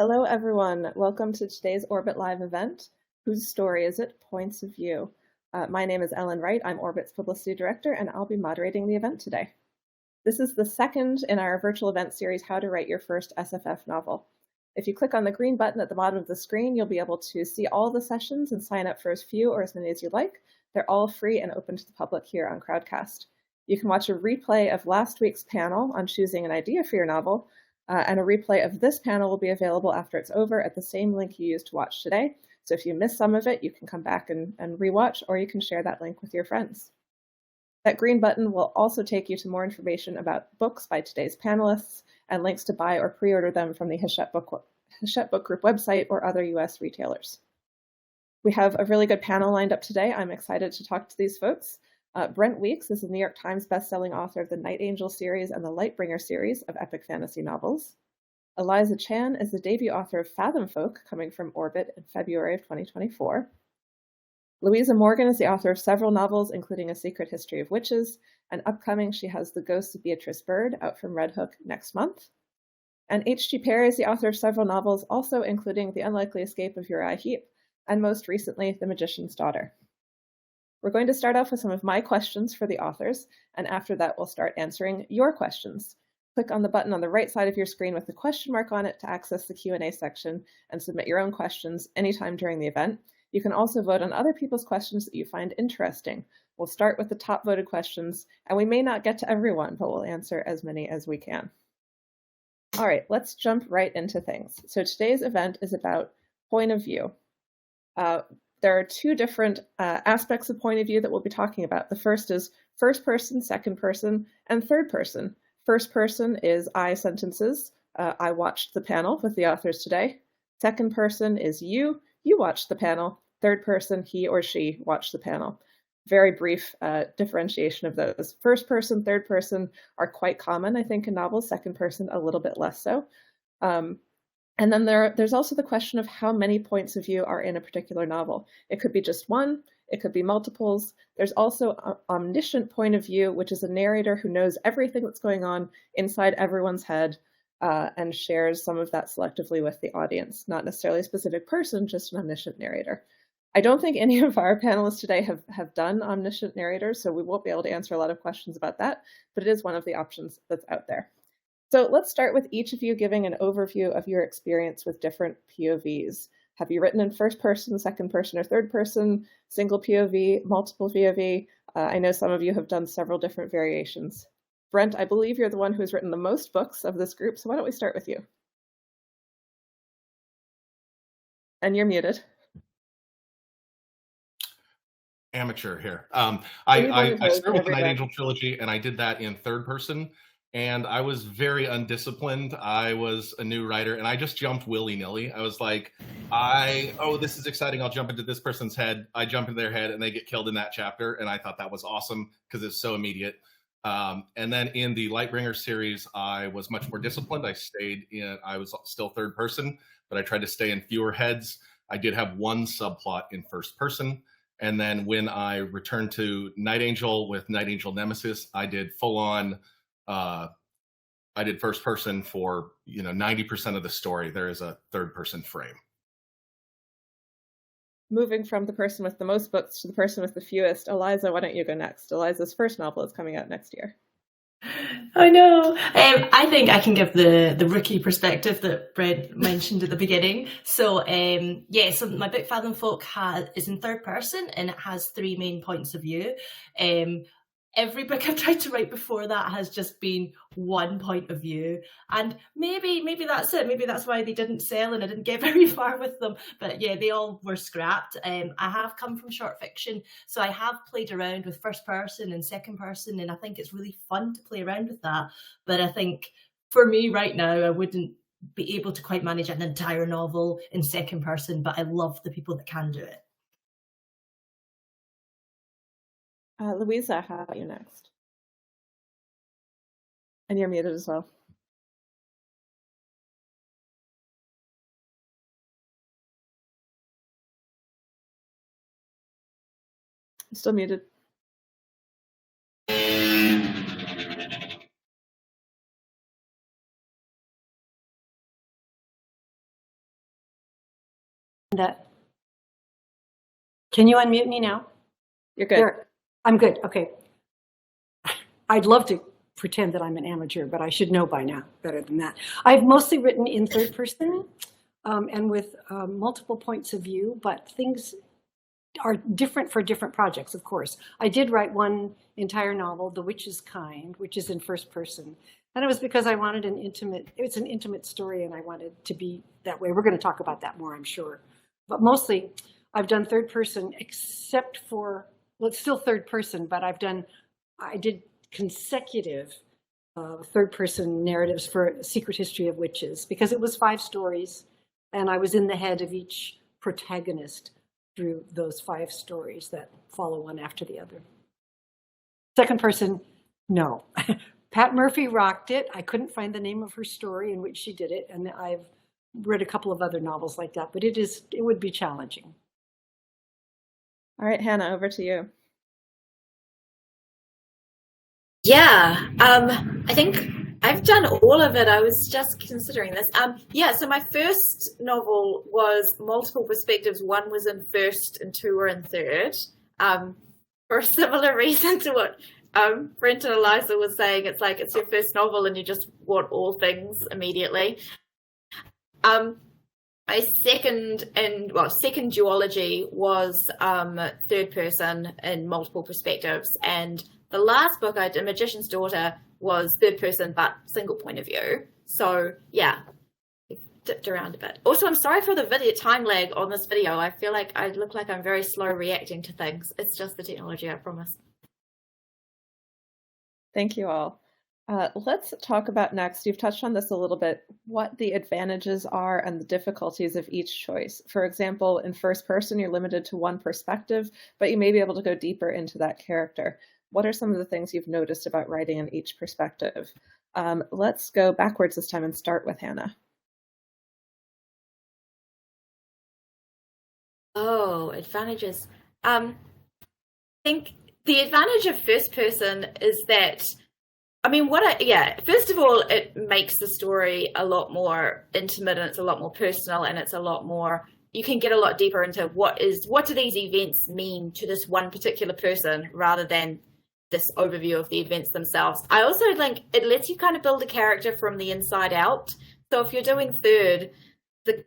Hello, everyone. Welcome to today's Orbit Live event. Whose story is it? Points of View. My name is Ellen Wright. I'm Orbit's Publicity Director, and I'll be moderating the event today. This is the second in our virtual event series, How to Write Your First SFF Novel. If you click on the green button at the bottom of the screen, you'll be able to see all the sessions and sign up for as few or as many as you like. They're all free and open to the public here on Crowdcast. You can watch a replay of last week's panel on choosing an idea for your novel, and a replay of this panel will be available after it's over at the same link you used to watch today. So if you missed some of it, you can come back and rewatch, or you can share that link with your friends. That green button will also take you to more information about books by today's panelists and links to buy or pre-order them from the Hachette Book Group website or other US retailers. We have a really good panel lined up today. I'm excited to talk to these folks. Brent Weeks is the New York Times bestselling author of the Night Angel series and the Lightbringer series of epic fantasy novels. Eliza Chan is the debut author of Fathom Folk, coming from Orbit in February of 2024. Louisa Morgan is the author of several novels, including A Secret History of Witches, and upcoming she has The Ghost of Beatrice Bird, out from Red Hook next month. And H.G. Parry is the author of several novels, also including The Unlikely Escape of Uriah Heep, and most recently, The Magician's Daughter. We're going to start off with some of my questions for the authors, and after that, we'll start answering your questions. Click on the button on the right side of your screen with the question mark on it to access the Q&A section and submit your own questions anytime during the event. You can also vote on other people's questions that you find interesting. We'll start with the top voted questions, and we may not get to everyone, but we'll answer as many as we can. All right, let's jump right into things. So today's event is about point of view. There are two different aspects of point of view that we'll be talking about. The first is first person, second person, and third person. First person is I sentences. I watched the panel with the authors today. Second person is you watched the panel. Third person, he or she watched the panel. Very brief differentiation of those. First person, third person are quite common, I think, in novels. Second person, a little bit less so. And then there's also the question of how many points of view are in a particular novel. It could be just one, it could be multiples. There's also an omniscient point of view, which is a narrator who knows everything that's going on inside everyone's head and shares some of that selectively with the audience. Not necessarily a specific person, just an omniscient narrator. I don't think any of our panelists today have done omniscient narrators, so we won't be able to answer a lot of questions about that, but it is one of the options that's out there. So let's start with each of you giving an overview of your experience with different POVs. Have you written in first person, second person, or third person, single POV, multiple POV? I know some of you have done several different variations. Brent, I believe you're the one who's written the most books of this group, so why don't we start with you? And you're muted. Amateur here. I started with the Night Angel trilogy, and I did that in third person. And I was very undisciplined. I was a new writer, and I just jumped willy-nilly. I was like, oh, this is exciting. I'll jump into this person's head. I jump into their head, and they get killed in that chapter. And I thought that was awesome because it's so immediate. And then in the Lightbringer series, I was much more disciplined. I was still third person, but I tried to stay in fewer heads. I did have one subplot in first person. And then when I returned to Night Angel with Night Angel Nemesis, I did full-on... I did first person for 90% of the story. There is a third person frame. Moving from the person with the most books to the person with the fewest, Eliza, why don't you go next? Eliza's first novel is coming out next year. I know. I think I can give the rookie perspective that Brent mentioned at the beginning. So so my book Fathom Folk is in third person, and it has three main points of view. Every book I've tried to write before that has just been one point of view. And maybe that's it. Maybe that's why they didn't sell and I didn't get very far with them. But yeah, they all were scrapped. I have come from short fiction, so I have played around with first person and second person, and I think it's really fun to play around with that. But I think for me right now, I wouldn't be able to quite manage an entire novel in second person, but I love the people that can do it. Louisa, how about you next? And you're muted as well. Still muted. that. Can you unmute me now? You're good. There. I'm good. Okay. I'd love to pretend that I'm an amateur, but I should know by now better than that. I've mostly written in third person and with multiple points of view, but things are different for different projects, of course. I did write one entire novel, The Witch's Kind, which is in first person. And it was because I wanted it's an intimate story and I wanted to be that way. We're going to talk about that more, I'm sure. But mostly I've done third person except for, well, it's still third person, but I did consecutive third person narratives for Secret History of Witches because it was 5 stories and I was in the head of each protagonist through those 5 stories that follow one after the other. Second person, no. Pat Murphy rocked it. I couldn't find the name of her story in which she did it, and I've read a couple of other novels like that, but it would be challenging. All right, Hannah, over to you. Yeah, I think I've done all of it. I was just considering this. Yeah, so my first novel was multiple perspectives. 1 was in first and 2 were in third. For a similar reason to what Brent and Eliza was saying, it's like it's your first novel and you just want all things immediately. My second duology was third person and multiple perspectives, and the last book I did, Magician's Daughter, was third person but single point of view. So yeah, dipped around a bit. Also, I'm sorry for the video time lag on this video. I feel like I look like I'm very slow reacting to things. It's just the technology, I promise. Thank you all. Let's talk about next, you've touched on this a little bit, what the advantages are and the difficulties of each choice. For example, in first person, you're limited to one perspective, but you may be able to go deeper into that character. What are some of the things you've noticed about writing in each perspective? Let's go backwards this time and start with Hannah. Oh, advantages. I think the advantage of first person is that, first of all, it makes the story a lot more intimate and it's a lot more personal and it's a lot more, you can get a lot deeper into what do these events mean to this one particular person rather than this overview of the events themselves. I also think it lets you kind of build a character from the inside out. So if you're doing third, the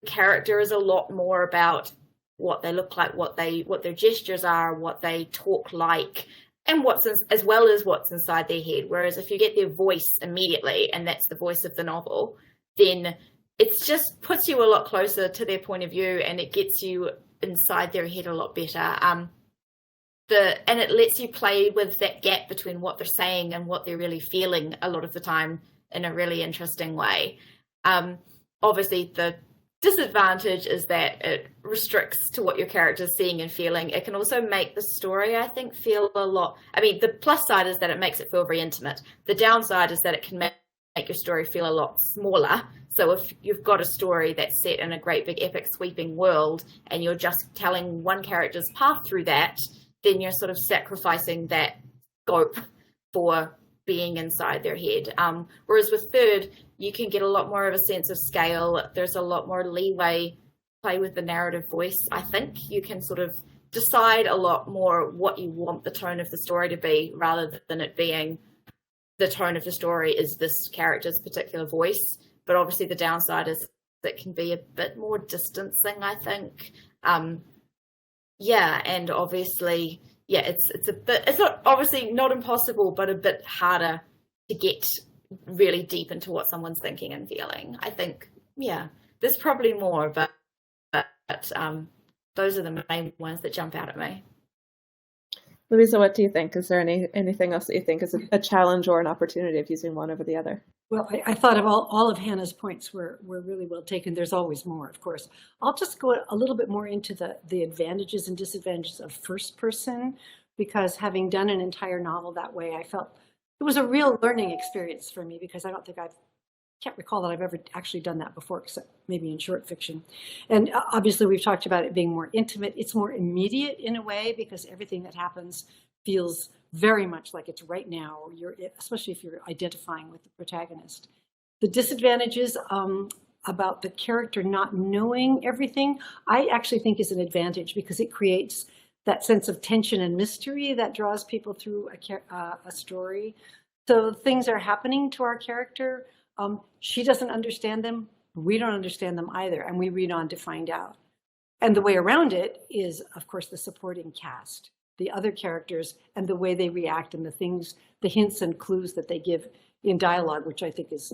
character is a lot more about what they look like, what their gestures are, what they talk like, and as well as what's inside their head. Whereas if you get their voice immediately, and that's the voice of the novel, then it just puts you a lot closer to their point of view, and it gets you inside their head a lot better. And it lets you play with that gap between what they're saying and what they're really feeling a lot of the time in a really interesting way. Obviously, the disadvantage is that it restricts to what your character is seeing and feeling. It can also make the story, I think, feel a lot. The plus side is that it makes it feel very intimate. The downside is that it can make your story feel a lot smaller. So if you've got a story that's set in a great big epic sweeping world and you're just telling one character's path through that, then you're sort of sacrificing that scope for being inside their head. Whereas with third, you can get a lot more of a sense of scale. There's a lot more leeway play with the narrative voice. I think you can sort of decide a lot more what you want the tone of the story to be rather than it being the tone of the story is this character's particular voice. But obviously the downside is that can be a bit more distancing, I think. And obviously, it's not obviously not impossible, but a bit harder to get really deep into what someone's thinking and feeling. I think, there's probably more, but those are the main ones that jump out at me. Louisa, what do you think? Is there anything else that you think is a challenge or an opportunity of using one over the other? Well, I thought of all of Hannah's points were really well taken. There's always more, of course. I'll just go a little bit more into the advantages and disadvantages of first person, because having done an entire novel that way, I felt it was a real learning experience for me, because I can't recall that I've ever actually done that before, except maybe in short fiction. And obviously we've talked about it being more intimate. It's more immediate in a way, because everything that happens feels very much like it's right now, especially if you're identifying with the protagonist. The disadvantages, about the character not knowing everything, I actually think is an advantage, because it creates that sense of tension and mystery that draws people through a story. So things are happening to our character. She doesn't understand them. We don't understand them either. And we read on to find out. And the way around it is, of course, the supporting cast, the other characters, and the way they react, and the hints and clues that they give in dialogue, which I think is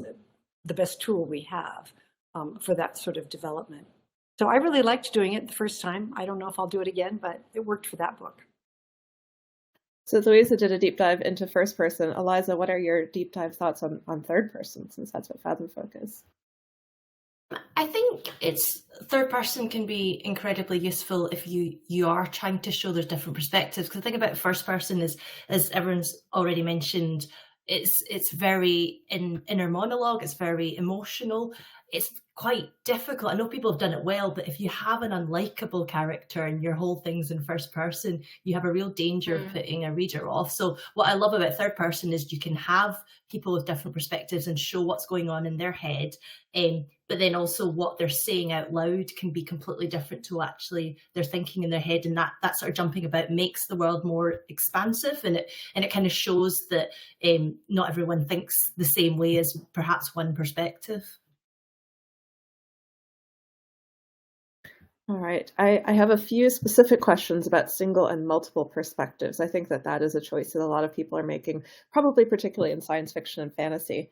the best tool we have for that sort of development. So I really liked doing it the first time. I don't know if I'll do it again, but it worked for that book. So Louisa did a deep dive into first person. Eliza, what are your deep dive thoughts on third person, since that's what Fathom Folk is? I think third person can be incredibly useful if you are trying to show there's different perspectives. Because the thing about first person is, as everyone's already mentioned, it's very inner monologue. It's very emotional. It's quite difficult. I know people have done it well, but if you have an unlikable character and your whole thing's in first person, you have a real danger of putting a reader off. So what I love about third person is you can have people with different perspectives and show what's going on in their head. But then also what they're saying out loud can be completely different to what actually they're thinking in their head. And that sort of jumping about makes the world more expansive, and it kind of shows that not everyone thinks the same way as perhaps one perspective. All right. I have a few specific questions about single and multiple perspectives. I think that is a choice that a lot of people are making, probably particularly in science fiction and fantasy.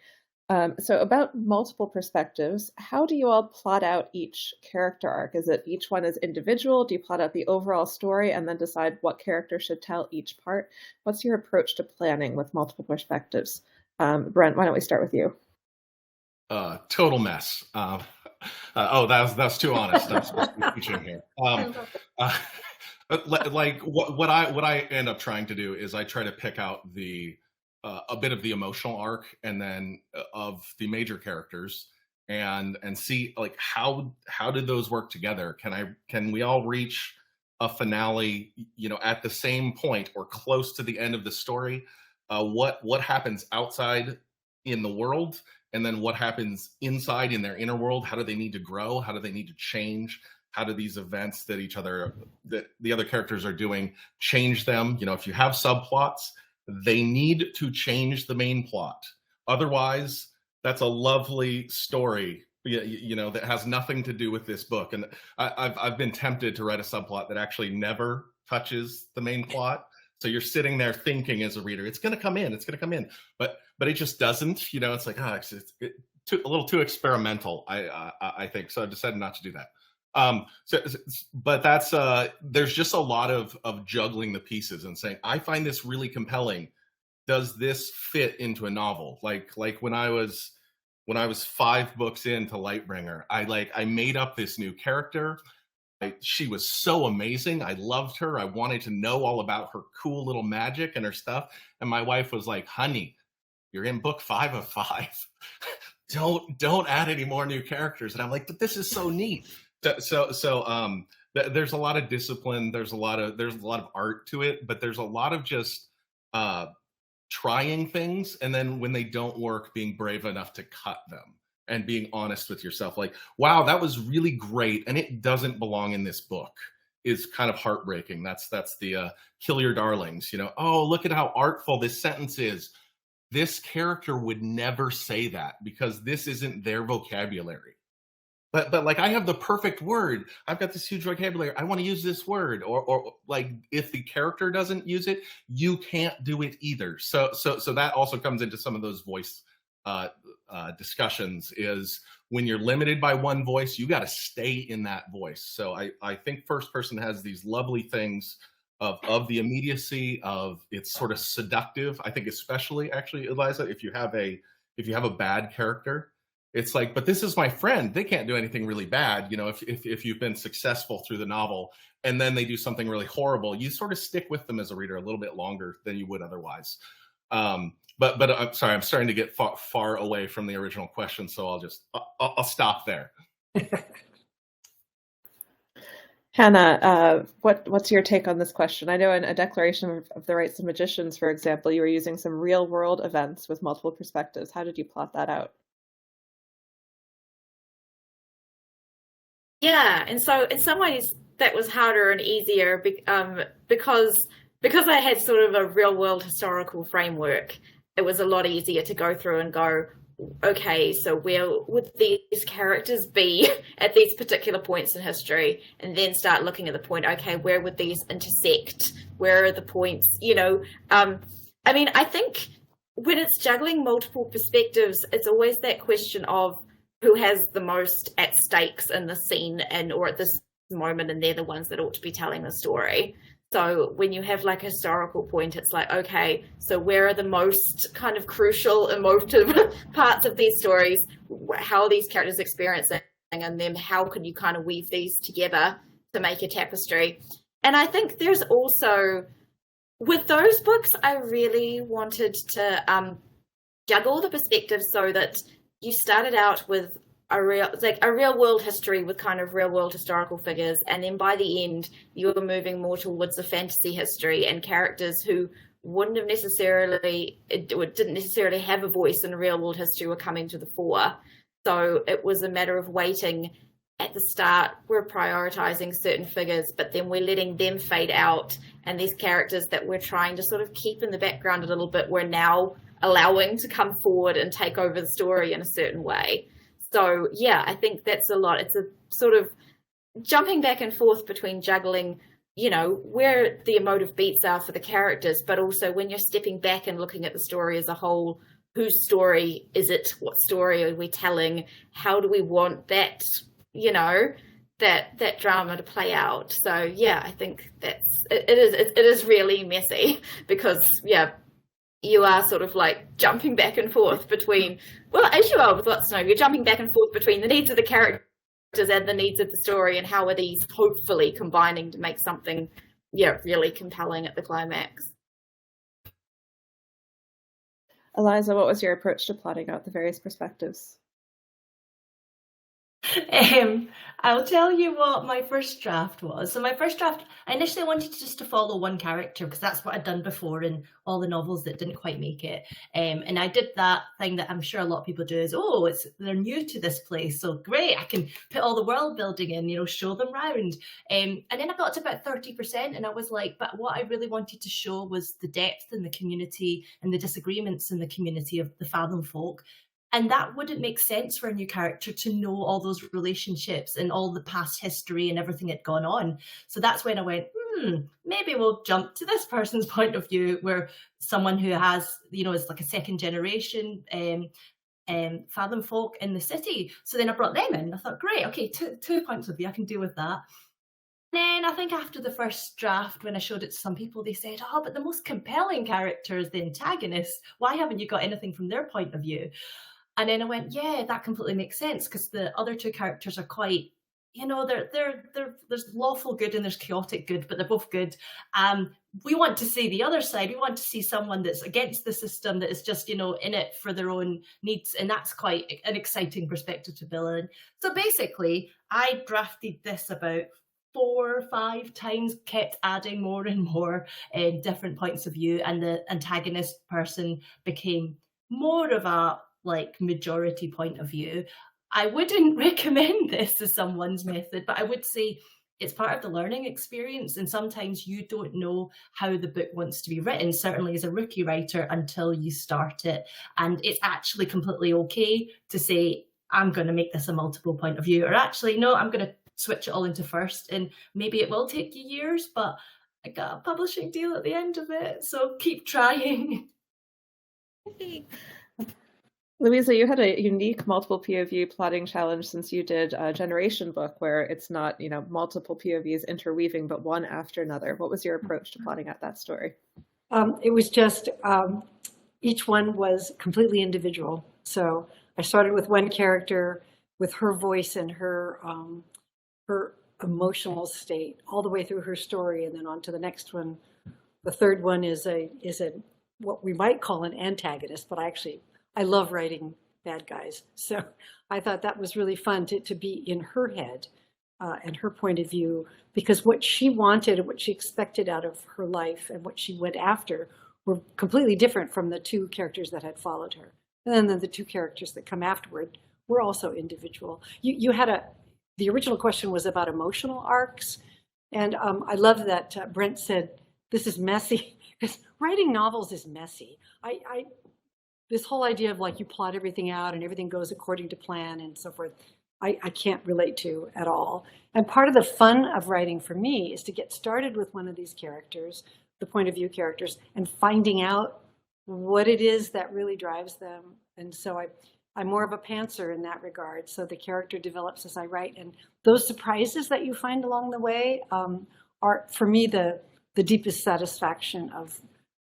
So about multiple perspectives, how do you all plot out each character arc? Is it each one is individual? Do you plot out the overall story and then decide what character should tell each part? What's your approach to planning with multiple perspectives? Brent, why don't we start with you? Total mess. That's too honest. I'm supposed to be teaching here. Like what I end up trying to do is I try to pick out a bit of the emotional arc, and then of the major characters, and see like how did those work together? Can we all reach a finale, at the same point or close to the end of the story? What happens outside in the world, and then what happens inside in their inner world? How do they need to grow? How do they need to change? How do these events that the other characters are doing change them? If you have subplots, they need to change the main plot. Otherwise, that's a lovely story, that has nothing to do with this book. And I've been tempted to write a subplot that actually never touches the main plot. So you're sitting there thinking as a reader, it's going to come in, but it just doesn't. It's like, it's a little too experimental, I think. So I decided not to do that. But that's there's just a lot of juggling the pieces and saying, I find this really compelling. Does this fit into a novel? Like when I was 5 books into Lightbringer, I made up this new character. She was so amazing. I loved her. I wanted to know all about her cool little magic and her stuff. And my wife was like, honey, you're in book 5 of 5. Don't add any more new characters. And I'm like, but this is so neat. So there's a lot of discipline. There's a lot of art to it, but there's a lot of just trying things. And then when they don't work, being brave enough to cut them and being honest with yourself. Like, wow, that was really great, and it doesn't belong in this book, is kind of heartbreaking. That's the kill your darlings. Oh, look at how artful this sentence is. This character would never say that because this isn't their vocabulary. But like, I have the perfect word. I've got this huge vocabulary. I want to use this word. Or like, if the character doesn't use it, you can't do it either. So that also comes into some of those voice discussions, is when you're limited by one voice, you got to stay in that voice. So I think first person has these lovely things of the immediacy, of it's sort of seductive. I think especially, actually, Eliza, if you have a bad character, it's like, but this is my friend. They can't do anything really bad. If you've been successful through the novel and then they do something really horrible, you sort of stick with them as a reader a little bit longer than you would otherwise. But I'm sorry, I'm starting to get far away from the original question, so I'll stop there. Hannah, what's your take on this question? I know in A Declaration of the Rights of Magicians, for example, you were using some real world events with multiple perspectives. How did you plot that out? Yeah, and so in some ways that was harder and easier because I had sort of a real world historical framework. It was a lot easier to go through and go, okay, so where would these characters be at these particular points in history, and then start looking at the point, okay, where would these intersect? Where are the points? I mean, I think when it's juggling multiple perspectives, it's always that question of who has the most at stakes in the scene or at this moment, and they're the ones that ought to be telling the story. So when you have like a historical point, it's like, okay, so where are the most kind of crucial emotive parts of these stories? How are these characters experiencing? And then how can you kind of weave these together to make a tapestry? And I think there's also, with those books, I really wanted to juggle the perspectives so that you started out with a real world history with kind of real world historical figures, and then by the end you were moving more towards a fantasy history and characters who didn't necessarily have a voice in real world history were coming to the fore. So it was a matter of waiting. At the start we're prioritizing certain figures, but then we're letting them fade out, and these characters that we're trying to sort of keep in the background a little bit, we're now allowing to come forward and take over the story in a certain way. So yeah, I think that's a lot. It's a sort of jumping back and forth between juggling, where the emotive beats are for the characters, but also when you're stepping back and looking at the story as a whole, whose story is it? What story are we telling? How do we want that, that drama to play out? So yeah, I think it is really messy because you are sort of like jumping back and forth between, well, as you are with Lots to Know, you're jumping back and forth between the needs of the characters and the needs of the story, and how are these hopefully combining to make something, really compelling at the climax. Eliza, what was your approach to plotting out the various perspectives? I'll tell you what my first draft was. So my first draft, I initially wanted just to follow one character because that's what I'd done before in all the novels that didn't quite make it. And I did that thing that I'm sure a lot of people do is, they're new to this place, so great, I can put all the world building in, show them round. And then I got to about 30% and I was like, but what I really wanted to show was the depth in the community and the disagreements in the community of the Fathom folk. And that wouldn't make sense for a new character to know all those relationships and all the past history and everything that had gone on. So that's when I went, maybe we'll jump to this person's point of view, where someone who has, is like a second generation Fathom folk in the city. So then I brought them in. I thought, great, okay, two points of view, I can deal with that. Then I think after the first draft, when I showed it to some people, they said, but the most compelling character is the antagonist. Why haven't you got anything from their point of view? And then I went, yeah, that completely makes sense, because the other two characters are quite, there's lawful good and there's chaotic good, but they're both good. We want to see the other side. We want to see someone that's against the system, that is just, in it for their own needs. And that's quite an exciting perspective to build in. So basically, I drafted this about 4 or 5 times, kept adding more and more different points of view. And the antagonist person became more of a majority point of view. I wouldn't recommend this as someone's method, but I would say it's part of the learning experience, and sometimes you don't know how the book wants to be written, certainly as a rookie writer, until you start it. And it's actually completely okay to say, I'm going to make this a multiple point of view, or actually, no, I'm going to switch it all into first, and maybe it will take you years, but I got a publishing deal at the end of it, so keep trying. Louisa, you had a unique multiple POV plotting challenge since you did a Generation book where it's not, multiple POVs interweaving, but one after another. What was your approach to plotting out that story? It was just, each one was completely individual. So I started with one character with her voice and her emotional state all the way through her story, and then on to the next one. The third one is a what we might call an antagonist, but I love writing bad guys. So I thought that was really fun to be in her head and her point of view, because what she wanted and what she expected out of her life and what she went after were completely different from the 2 characters that had followed her. And then the 2 characters that come afterward were also individual. You had the original question was about emotional arcs. And I love that Brent said, this is messy, because writing novels is messy. This whole idea of like you plot everything out and everything goes according to plan and so forth, I can't relate to at all. And part of the fun of writing for me is to get started with one of these characters, the point of view characters, and finding out what it is that really drives them. And so I'm more of a pantser in that regard. So the character develops as I write. And those surprises that you find along the way are, for me, the deepest satisfaction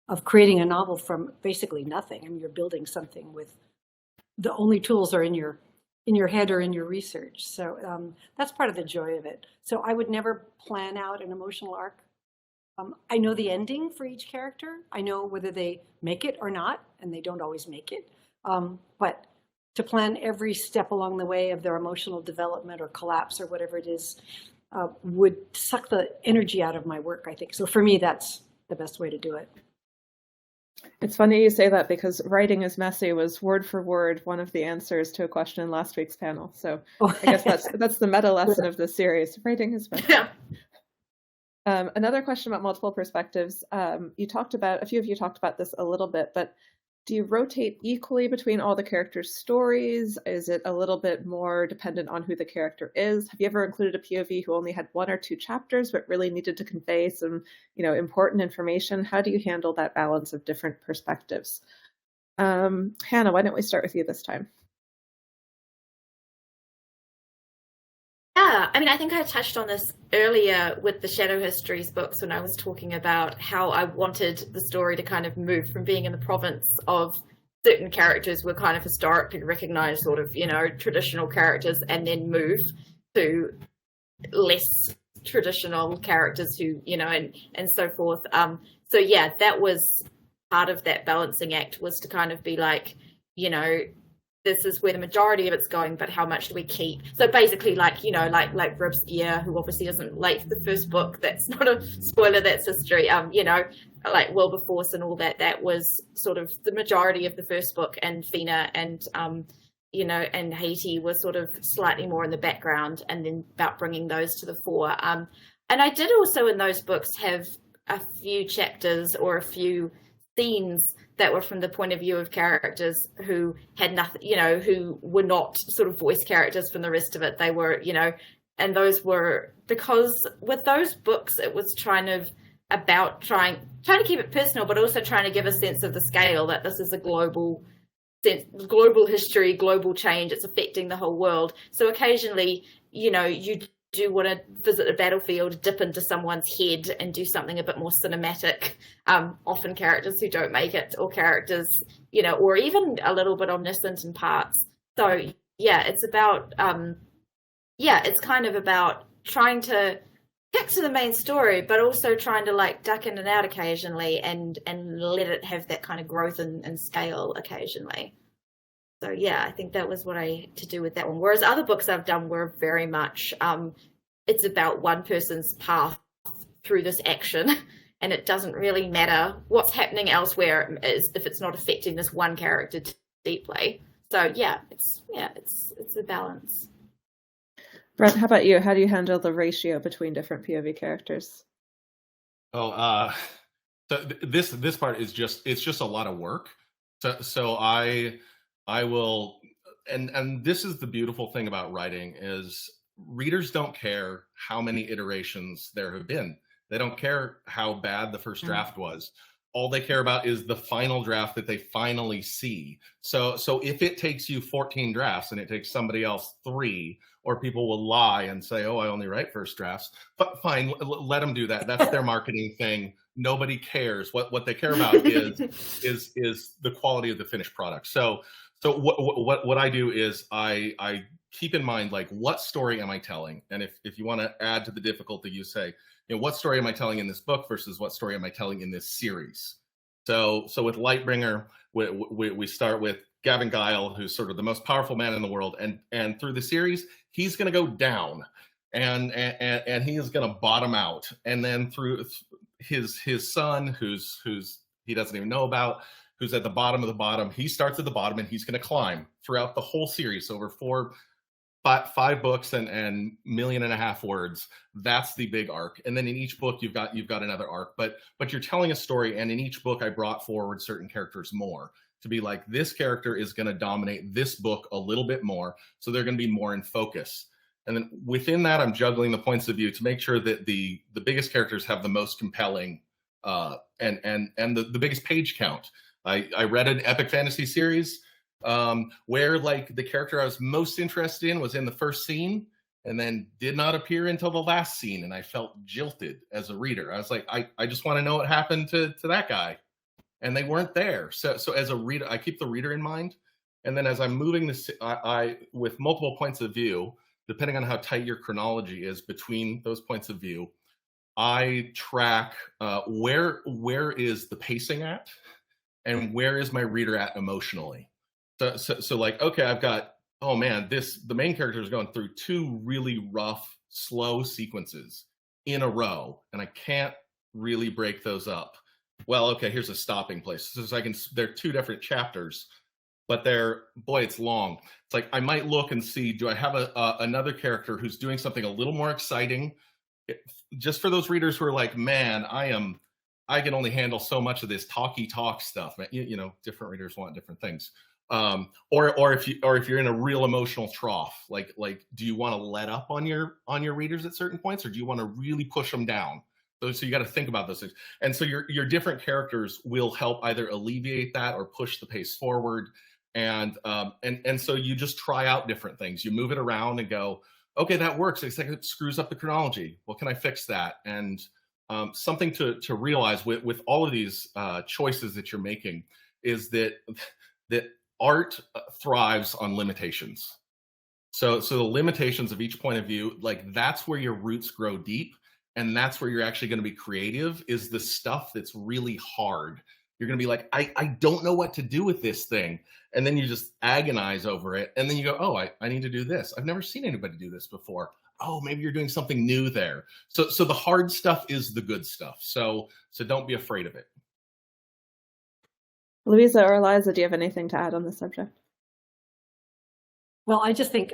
of creating a novel from basically nothing. I mean, you're building something with the only tools are in your head or in your research. So that's part of the joy of it. So I would never plan out an emotional arc. I know the ending for each character. I know whether they make it or not, and they don't always make it. But to plan every step along the way of their emotional development or collapse or whatever it is would suck the energy out of my work, I think. So for me, that's the best way to do it. It's funny you say that, because writing is messy was word for word one of the answers to a question in last week's panel. So I guess that's the meta lesson of this series. Writing is messy. Yeah. Another question about multiple perspectives. A few of you talked about this a little bit, but do you rotate equally between all the characters' stories? Is it a little bit more dependent on who the character is? Have you ever included a POV who only had 1 or 2 chapters but really needed to convey some, important information? How do you handle that balance of different perspectives? Hannah, why don't we start with you this time? Yeah, I mean, I think I touched on this earlier with the Shadow Histories books when I was talking about how I wanted the story to kind of move from being in the province of certain characters were kind of historically recognized sort of, traditional characters, and then move to less traditional characters who, and so forth. So yeah, that was part of that balancing act, was to kind of be like, this is where the majority of it's going, but how much do we keep? So basically, like Rib's Gear, who obviously isn't late the first book, that's not a spoiler, that's history, like Wilberforce and all that, that was sort of the majority of the first book, and Fina and, and Haiti was sort of slightly more in the background, and then about bringing those to the fore. And I did also in those books have a few chapters or a few scenes that were from the point of view of characters who had nothing, who were not sort of voice characters from the rest of it. They were, and those were, because with those books, it was trying to keep it personal, but also trying to give a sense of the scale, that this is a global history, global change. It's affecting the whole world. So occasionally, you do want to visit a battlefield, dip into someone's head and do something a bit more cinematic. Often characters who don't make it, or characters, or even a little bit omniscient in parts. So yeah, it's about, it's kind of about trying to stick to the main story, but also trying to like duck in and out occasionally and let it have that kind of growth and scale occasionally. So yeah, I think that was what I had to do with that one. Whereas other books I've done were very much, it's about one person's path through this action, and it doesn't really matter what's happening elsewhere if it's not affecting this one character deeply. So yeah, it's a balance. Brent, how about you? How do you handle the ratio between different POV characters? So this part is just a lot of work. So I will, and this is the beautiful thing about writing, is readers don't care how many iterations there have been. They don't care how bad the first draft was. All they care about is the final draft that they finally see. So if it takes you 14 drafts and it takes somebody else 3, or people will lie and say, oh, I only write first drafts, but fine, let them do that. That's their marketing thing. Nobody cares. What they care about is the quality of the finished product. So what I do is I keep in mind, like, what story am I telling? And if you want to add to the difficulty, you say, what story am I telling in this book versus what story am I telling in this series? So with Lightbringer, we start with Gavin Guile, who's sort of the most powerful man in the world, and through the series, he's going to go down, and he is going to bottom out, and then through his son, who's he doesn't even know about, who's at the bottom of the bottom. He starts at the bottom and he's going to climb throughout the whole series over 4 five books and 1.5 million words. That's the big arc. And then in each book, you've got another arc. But you're telling a story, and in each book, I brought forward certain characters more to be like, this character is going to dominate this book a little bit more, so they're going to be more in focus. And then within that, I'm juggling the points of view to make sure that the biggest characters have the most compelling and the biggest page count. I read an epic fantasy series where like the character I was most interested in was in the first scene and then did not appear until the last scene, and I felt jilted as a reader. I was like, I just want to know what happened to that guy, and they weren't there. So as a reader, I keep the reader in mind, and then as I'm moving this, I with multiple points of view, depending on how tight your chronology is between those points of view, I track where is the pacing at, and where is my reader at emotionally. So like, okay, I've got, oh man, the main character is going through 2 really rough, slow sequences in a row, and I can't really break those up. Well, okay, here's a stopping place. So they're 2 different chapters, but it's long. It's like, I might look and see, do I have another character who's doing something a little more exciting? Just for those readers who are like, man, I can only handle so much of this talky talk stuff. You know, different readers want different things. Or if you're in a real emotional trough, like do you want to let up on your readers at certain points, or do you want to really push them down? So you got to think about those things. And so your different characters will help either alleviate that or push the pace forward. And so you just try out different things. You move it around and go, okay, that works. Except it screws up the chronology. Well, can I fix that? And something to realize with all of these choices that you're making is that art thrives on limitations. So the limitations of each point of view, like that's where your roots grow deep, and that's where you're actually going to be creative, is the stuff that's really hard. You're going to be like, I don't know what to do with this thing. And then you just agonize over it. And then you go, oh, I need to do this. I've never seen anybody do this before. Oh, maybe you're doing something new there. So the hard stuff is the good stuff. So don't be afraid of it. Louisa or Eliza, do you have anything to add on this subject? Well, I just think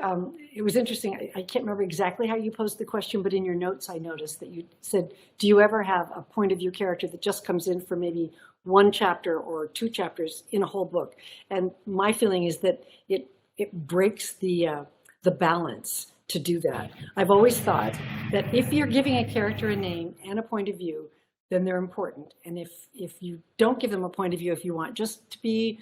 it was interesting. I can't remember exactly how you posed the question, but in your notes, I noticed that you said, do you ever have a point of view character that just comes in for maybe 1 chapter or 2 chapters in a whole book? And my feeling is that it breaks the balance to do that. I've always thought that if you're giving a character a name and a point of view, then they're important. And if you don't give them a point of view, if you want just to be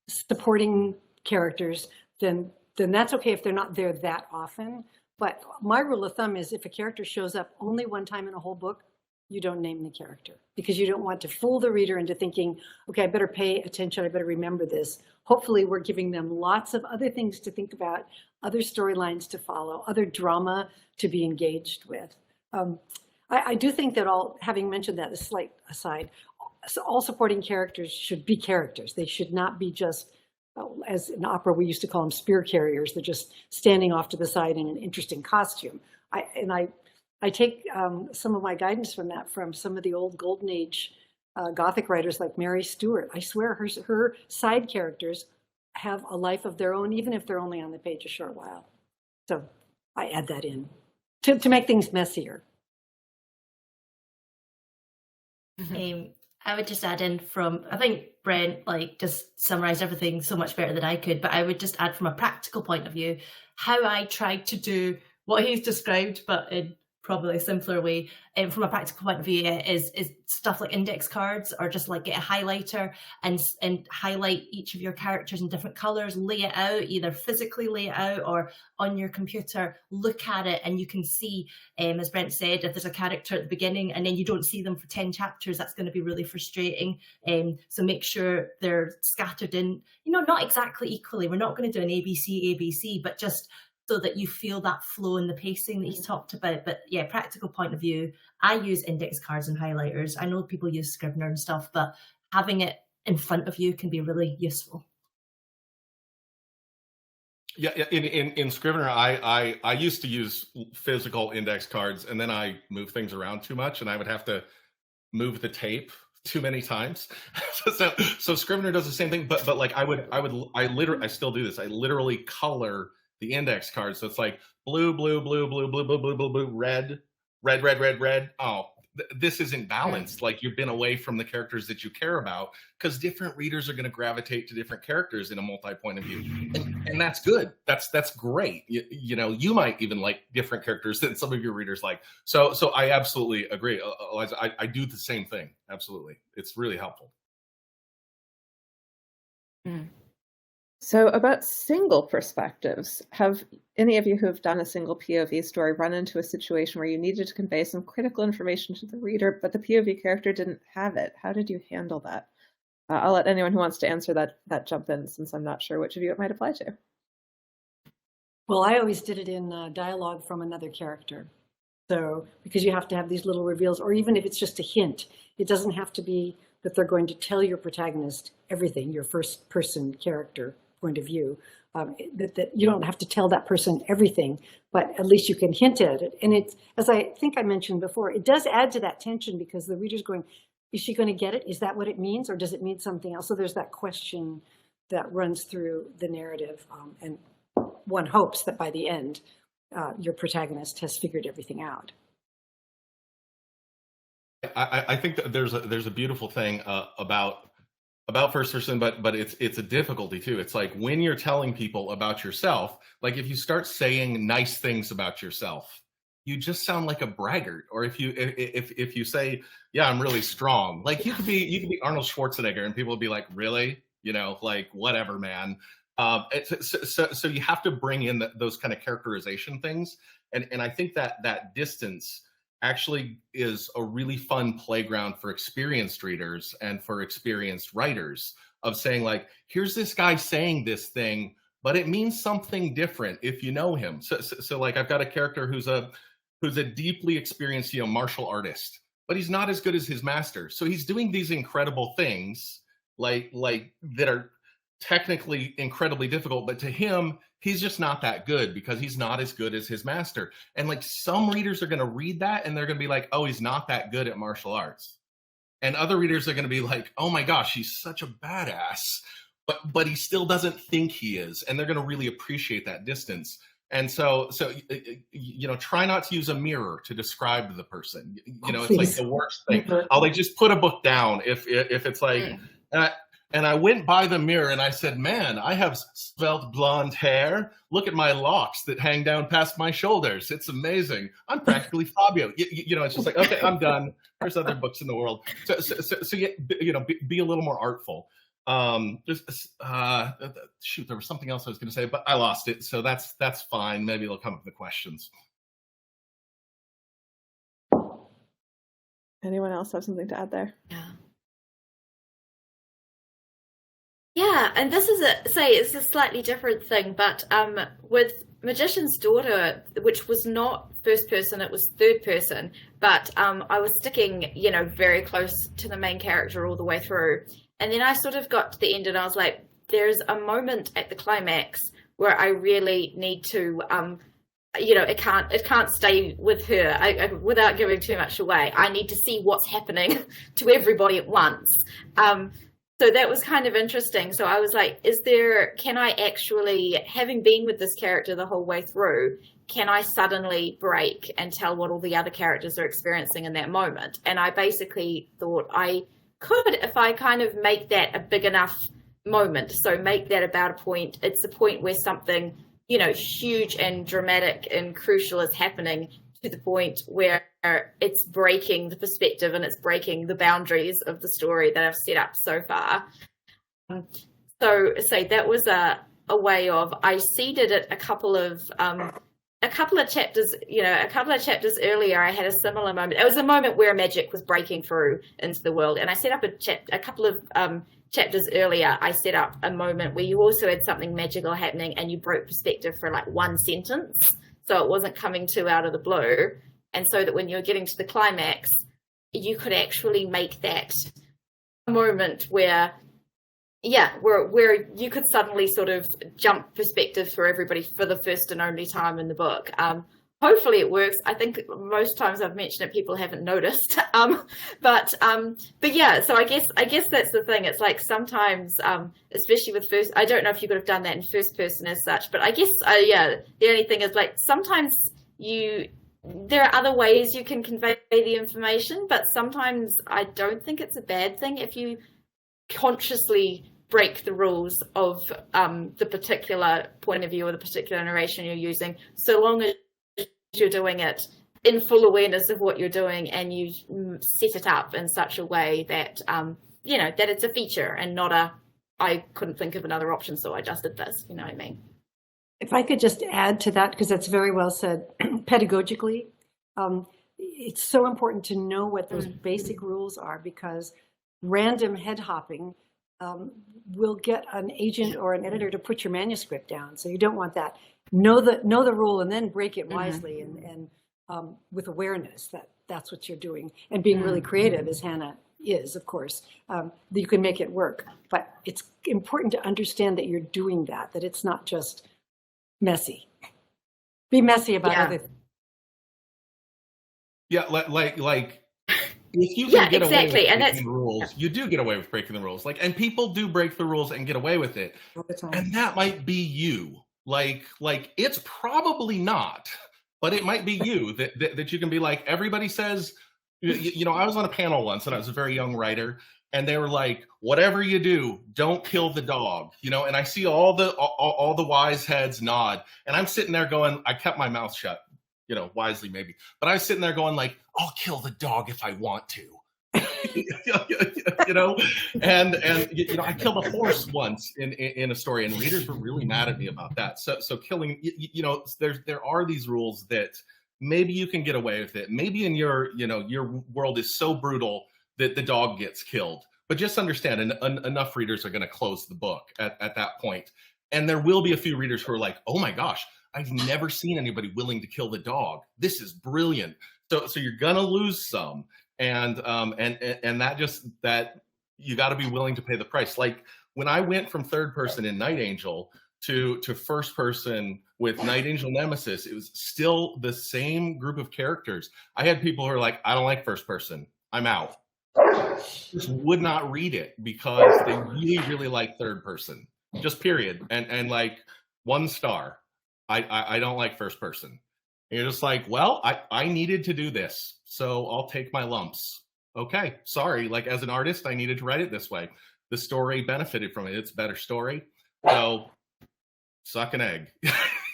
supporting characters, then that's okay if they're not there that often. But my rule of thumb is if a character shows up only 1 time in a whole book, you don't name the character, because you don't want to fool the reader into thinking, okay, I better pay attention, I better remember this. Hopefully we're giving them lots of other things to think about, other storylines to follow, other drama to be engaged with. I do think that having mentioned that, a slight aside, all supporting characters should be characters. They should not be just, as in opera, we used to call them spear carriers. They're just standing off to the side in an interesting costume. I take some of my guidance from that from some of the old Golden Age Gothic writers like Mary Stuart. I swear her side characters have a life of their own, even if they're only on the page a short while. So I add that in to make things messier. I would just add in I think Brent just summarized everything so much better than I could, but I would just add from a practical point of view, how I tried to do what he's described, but in probably a simpler way. From a practical point of view, is stuff like index cards, or just like get a highlighter and highlight each of your characters in different colors, lay it out, either physically lay it out or on your computer, look at it, and you can see, as Brent said, if there's a character at the beginning and then you don't see them for 10 chapters, that's going to be really frustrating. So make sure they're scattered in, not exactly equally. We're not going to do an ABC, but just so that you feel that flow in the pacing that he's talked about. But yeah, practical point of view, I use index cards and highlighters. I know people use Scrivener and stuff, but having it in front of you can be really useful. Yeah, in Scrivener, I used to use physical index cards, and then I move things around too much, and I would have to move the tape too many times. So Scrivener does the same thing, but like I still do this. I literally color the index cards. So it's like blue, blue, blue, blue, blue, blue, blue, blue, blue, red, red, red, red, red. Oh, this isn't balanced. Like, you've been away from the characters that you care about, because different readers are going to gravitate to different characters in a multi-point of view, and that's good. That's great. You know, you might even like different characters than some of your readers like. So I absolutely agree, Eliza. I do the same thing. Absolutely, it's really helpful. So about single perspectives, have any of you who have done a single POV story run into a situation where you needed to convey some critical information to the reader, but the POV character didn't have it? How did you handle that? I'll let anyone who wants to answer that jump in, since I'm not sure which of you it might apply to. Well, I always did it in dialogue from another character. So, because you have to have these little reveals, or even if it's just a hint, it doesn't have to be that they're going to tell your protagonist everything, your first person character point of view, that you don't have to tell that person everything, but at least you can hint at it. And it's, as I think I mentioned before, it does add to that tension, because the reader's going, is she going to get it? Is that what it means? Or does it mean something else? So there's that question that runs through the narrative. And one hopes that by the end, your protagonist has figured everything out. I think that there's a beautiful thing about first person, but it's a difficulty too. It's like, when you're telling people about yourself, like if you start saying nice things about yourself, you just sound like a braggart. Or if you say, yeah, I'm really strong, like you could be Arnold Schwarzenegger, and people would be like, really, you know, like, whatever, man. So you have to bring in those kind of characterization things, and I think that distance actually is a really fun playground for experienced readers and for experienced writers, of saying, like, here's this guy saying this thing, but it means something different if you know him. So like, I've got a character who's a deeply experienced, you know, martial artist, but he's not as good as his master. So he's doing these incredible things, like that are technically incredibly difficult, but to him, he's just not that good, because he's not as good as his master. And like, some readers are going to read that and they're going to be like, oh, he's not that good at martial arts. And other readers are going to be like, oh my gosh, he's such a badass, but he still doesn't think he is. And they're going to really appreciate that distance. And so you know, try not to use a mirror to describe the person. You know, it's like the worst thing. I'll like just put a book down if it's like, and I went by the mirror and I said, man, I have svelte blonde hair. Look at my locks that hang down past my shoulders. It's amazing. I'm practically Fabio. You know, it's just like, okay, I'm done. There's other books in the world. So you know, be a little more artful. Shoot, there was something else I was going to say, but I lost it. So that's fine. Maybe it'll come up in the questions. Anyone else have something to add there? Yeah, and this is it's a slightly different thing, but with Magician's Daughter, which was not first person, it was third person, but I was sticking, you know, very close to the main character all the way through. And then I sort of got to the end and I was like, there's a moment at the climax where I really need to, you know, it can't stay with her I, without giving too much away. I need to see what's happening to everybody at once. So that was kind of interesting. So I was like, can I actually, having been with this character the whole way through, can I suddenly break and tell what all the other characters are experiencing in that moment? And I basically thought I could, if I kind of make that a big enough moment. So make that about a point. It's a point where something, you know, huge and dramatic and crucial is happening, to the point where it's breaking the perspective and it's breaking the boundaries of the story that I've set up so far. So that was a way of, I seeded it a couple of chapters, you know, a couple of chapters earlier. I had a similar moment. It was a moment where magic was breaking through into the world, and I set up a couple of chapters earlier. I set up a moment where you also had something magical happening, and you broke perspective for like one sentence. So it wasn't coming too out of the blue. And so that when you're getting to the climax, you could actually make that a moment where you could suddenly sort of jump perspective for everybody for the first and only time in the book. hopefully it works. I think most times I've mentioned it, people haven't noticed. But yeah, so I guess that's the thing. It's like sometimes, especially with first, I don't know if you could have done that in first person as such, but I guess, yeah, the only thing is like sometimes there are other ways you can convey the information, but sometimes I don't think it's a bad thing if you consciously break the rules of the particular point of view or the particular narration you're using, so long as you're doing it in full awareness of what you're doing and you set it up in such a way that that it's a feature and not I couldn't think of another option, so I just did this. You know what I mean? If I could just add to that, because that's very well said, pedagogically, it's so important to know what those basic rules are, because random head hopping will get an agent or an editor to put your manuscript down. So you don't want that. Know the rule and then break it wisely and with awareness that that's what you're doing, and being really creative, as Hannah is, of course, you can make it work. But it's important to understand that you're doing that it's not just messy. Be messy about other things. Yeah, like if you can get away with breaking the rules, you do get away with breaking the rules. And people do break the rules and get away with it. All the time. And that might be you. Like it's probably not, but it might be you that you can be like, everybody says, I was on a panel once and I was a very young writer, and they were like, whatever you do, don't kill the dog, and I see all the wise heads nod, and I'm sitting there going, I kept my mouth shut, wisely maybe, but I was sitting there going like, I'll kill the dog if I want to. And I killed a horse once in a story, and readers were really mad at me about that. So killing, there are these rules that maybe you can get away with it. Maybe in your world is so brutal that the dog gets killed, but just understand, enough readers are going to close the book at that point. And there will be a few readers who are like, oh my gosh, I've never seen anybody willing to kill the dog. This is brilliant. So you're gonna lose some, and that you got to be willing to pay the price. Like when I went from third person in Night Angel to first person with Night Angel Nemesis, it was still the same group of characters. I had people who are like, I don't like first person, I'm out. Just would not read it because they really, really like third person. Just period. And like 1 star. I don't like first person. And you're just like, well, I needed to do this, so I'll take my lumps. Okay, sorry. Like as an artist, I needed to write it this way. The story benefited from it. It's a better story. So suck an egg.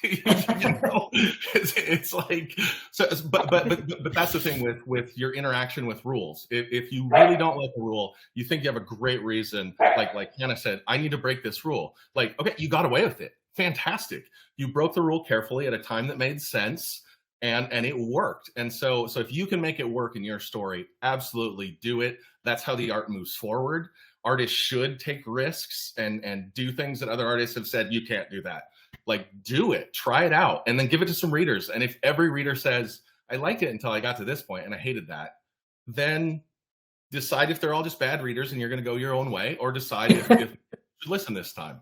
It's like, so, but that's the thing with your interaction with rules. If you really don't like the rule, you think you have a great reason, like Hannah said, I need to break this rule. Like, okay, you got away with it. Fantastic. You broke the rule carefully at a time that made sense, and it worked. And so if you can make it work in your story, absolutely do it. That's how the art moves forward. Artists should take risks and do things that other artists have said, you can't do that. Like, do it, try it out, and then give it to some readers. And if every reader says, I liked it until I got to this point and I hated that, then decide if they're all just bad readers and you're going to go your own way, or decide if you should listen this time.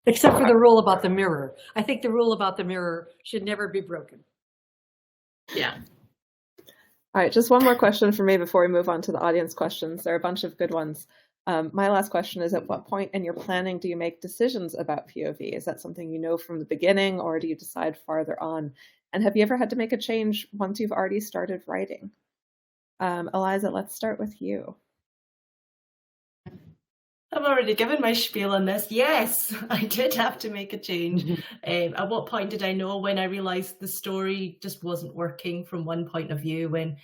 Except for the rule about the mirror. I think the rule about the mirror should never be broken. Yeah. All right, just one more question for me before we move on to the audience questions. There are a bunch of good ones. My last question is, at what point in your planning do you make decisions about POV? Is that something you know from the beginning, or do you decide farther on? And have you ever had to make a change once you've already started writing? Eliza, let's start with you. I've already given my spiel on this. Yes, I did have to make a change. At what point did I know? When I realized the story just wasn't working from one point of view, when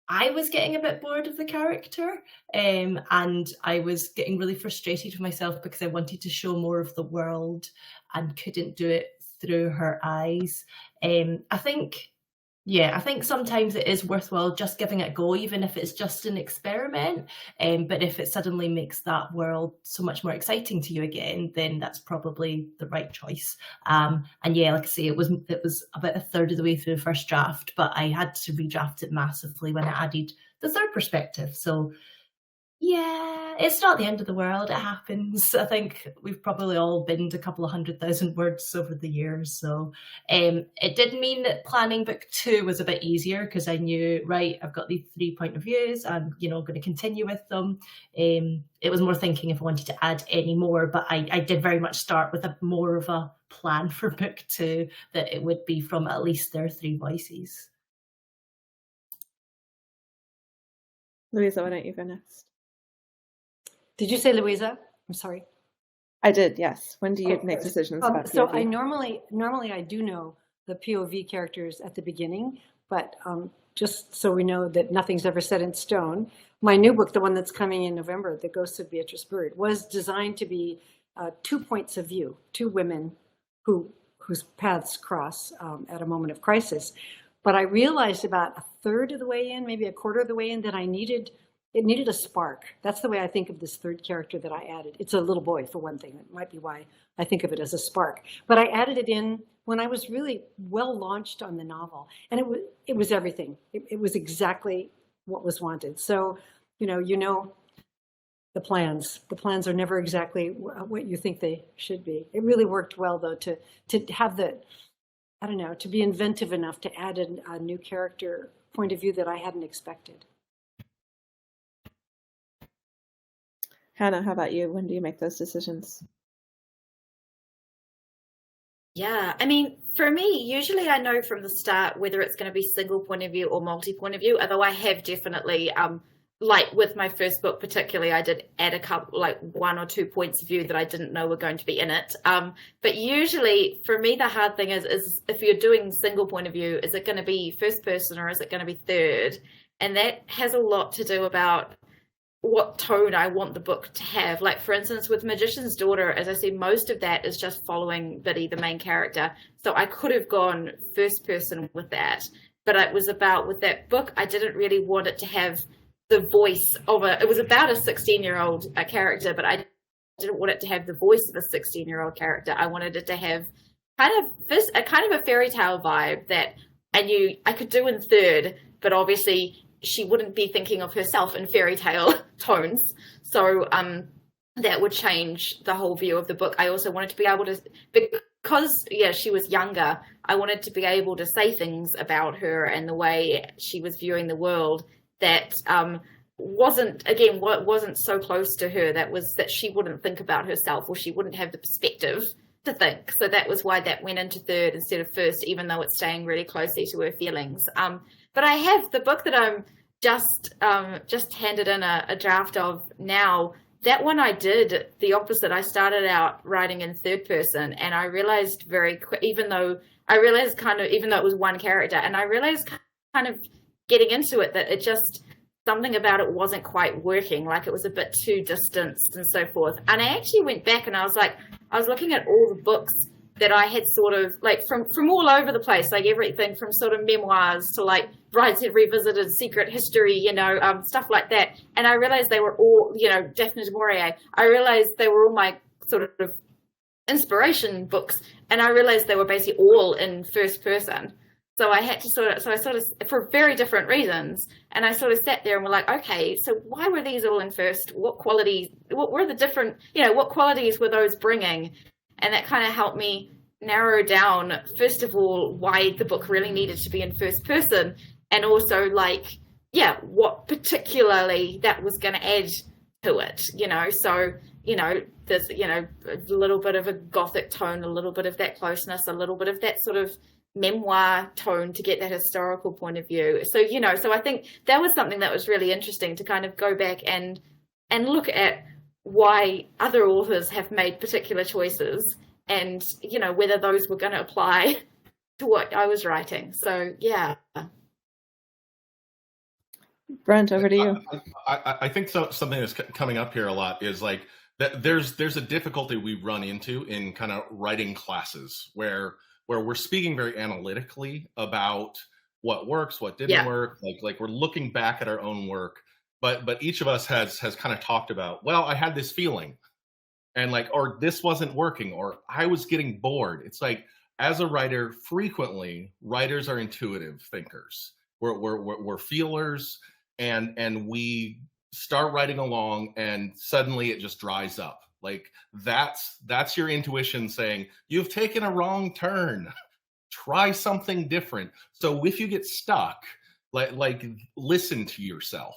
I was getting a bit bored of the character, and I was getting really frustrated with myself because I wanted to show more of the world and couldn't do it through her eyes. I think sometimes it is worthwhile just giving it a go, even if it's just an experiment. But if it suddenly makes that world so much more exciting to you again, then that's probably the right choice. And yeah, like I say, it was about a third of the way through the first draft, but I had to redraft it massively when I added the third perspective. So Yeah, it's not the end of the world. It happens. I think we've probably all binned a couple of 100,000 words over the years. So it did mean that planning book 2 was a bit easier because I knew, right, I've got these 3 point of views. I'm, going to continue with them. It was more thinking if I wanted to add any more, but I did very much start with more of a plan for book 2 that it would be from at least their 3 voices. Louisa, why don't you go next? Did you say Louisa? I'm sorry. I did, yes. When do you make decisions about POV? So I normally I do know the POV characters at the beginning, but just so we know that nothing's ever set in stone, my new book, the one that's coming in November, The Ghosts of Beatrice Bird, was designed to be 2 points of view, 2 women whose paths cross at a moment of crisis. But I realized about a third of the way in, maybe a quarter of the way in, that it needed a spark. That's the way I think of this third character that I added. It's a little boy, for one thing. That might be why I think of it as a spark. But I added it in when I was really well launched on the novel. And it was everything. It was exactly what was wanted. So, the plans. The plans are never exactly what you think they should be. It really worked well, though, to have to be inventive enough to add a new character point of view that I hadn't expected. Hannah, how about you? When do you make those decisions? Yeah, I mean, for me, usually I know from the start whether it's going to be single point of view or multi-point of view, although I have definitely, like with my first book particularly, I did add a couple, like 1 or 2 points of view that I didn't know were going to be in it. But usually, for me, the hard thing is if you're doing single point of view, is it going to be first person or is it going to be third? And that has a lot to do about what tone I want the book to have. Like, for instance, with Magician's Daughter, as I said, most of that is just following Biddy, the main character. So I could have gone first person with that. But it was about, with that book, I didn't really want it to have the voice of it was about a 16-year-old character, but I didn't want it to have the voice of a 16-year-old character. I wanted it to have kind of a fairy tale vibe that I knew I could do in third, but obviously she wouldn't be thinking of herself in fairy tale tones. So that would change the whole view of the book. I also wanted to be able to, because she was younger, I wanted to be able to say things about her and the way she was viewing the world that wasn't so close to her, that she wouldn't think about herself, or she wouldn't have the perspective to think. So that was why that went into third instead of first, even though it's staying really closely to her feelings. But I have the book that I'm just handed in a draft of now. That one I did the opposite. I started out writing in third person, and I realized very quick, even though it was one character, and I realized kind of getting into it that it just, something about it wasn't quite working, like it was a bit too distanced and so forth. And I actually went back and I was looking at all the books that I had sort of, like, from all over the place, like everything from sort of memoirs to like Brideshead Revisited, Secret History, stuff like that. And I realized they were all, Daphne du Maurier, I realized they were all my sort of inspiration books. And I realized they were basically all in first person. So I had to for very different reasons. And I sort of sat there and were like, okay, so why were these all in first? What qualities, what were the different, what qualities were those bringing? And that kind of helped me narrow down, first of all, why the book really needed to be in first person. And also, what particularly that was going to add to it, So, there's, a little bit of a gothic tone, a little bit of that closeness, a little bit of that sort of memoir tone to get that historical point of view. So, so I think that was something that was really interesting to kind of go back and look at why other authors have made particular choices and, whether those were going to apply to what I was writing. So, yeah. Brent, over to you. I think something that's coming up here a lot is like that there's a difficulty we run into in kind of writing classes where we're speaking very analytically about what works, what didn't work. Like we're looking back at our own work, but each of us has kind of talked about, well, I had this feeling and or this wasn't working, or I was getting bored. It's like, as a writer, frequently writers are intuitive thinkers. We're feelers, and we start writing along and suddenly it just dries up. Like that's your intuition saying, you've taken a wrong turn. Try something different. So if you get stuck, like listen to yourself.